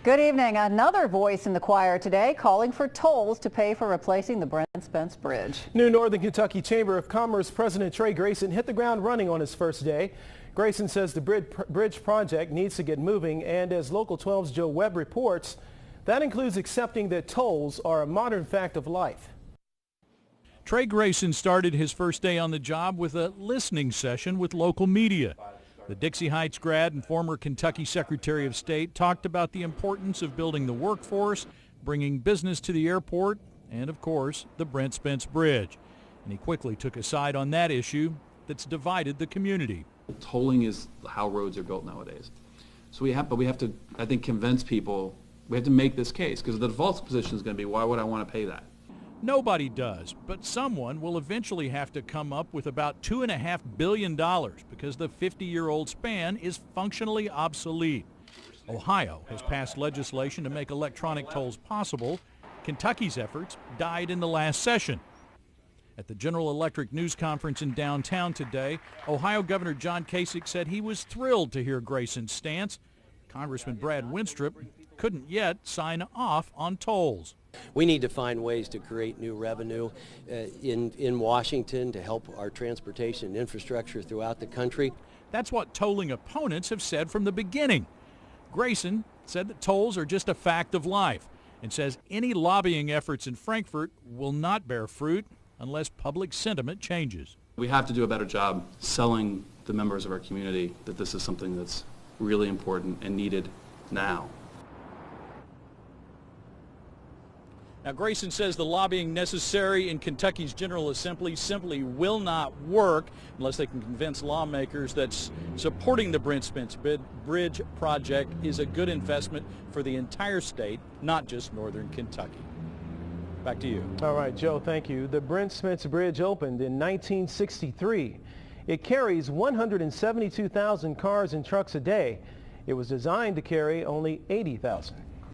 Good evening. Another voice in the choir today calling for tolls to pay for replacing the Brent Spence Bridge. New Northern Kentucky Chamber of Commerce President Trey Grayson hit the ground running on his first day. Grayson says the bridge project needs to get moving, and as Local 12's Joe Webb reports, that includes accepting that tolls are a modern fact of life. Trey Grayson started his first day on the job with a listening session with local media. The Dixie Heights grad and former Kentucky Secretary of State talked about the importance of building the workforce, bringing business to the airport, and of course, the Brent Spence Bridge. And he quickly took a side on that issue that's divided the community. Tolling is how roads are built nowadays. So we have to, I think, convince people, we have to make this case, because the default position is going to be, why would I want to pay that? Nobody does, but someone will eventually have to come up with about $2.5 billion because the 50-year-old span is functionally obsolete. Ohio has passed legislation to make electronic tolls possible. Kentucky's efforts died in the last session. At the General Electric news conference in downtown today, Ohio Governor John Kasich said he was thrilled to hear Grayson's stance. Congressman Brad Winstrip couldn't yet sign off on tolls. We need to find ways to create new revenue in Washington to help our transportation and infrastructure throughout the country. That's what tolling opponents have said from the beginning. Grayson said that tolls are just a fact of life and says any lobbying efforts in Frankfort will not bear fruit unless public sentiment changes. We have to do a better job selling the members of our community that this is something that's really important and needed now. Now, Grayson says the lobbying necessary in Kentucky's General Assembly simply will not work unless they can convince lawmakers that supporting the Brent Spence Bridge project is a good investment for the entire state, not just northern Kentucky. Back to you. All right, Joe, thank you. The Brent Spence Bridge opened in 1963. It carries 172,000 cars and trucks a day. It was designed to carry only 80,000.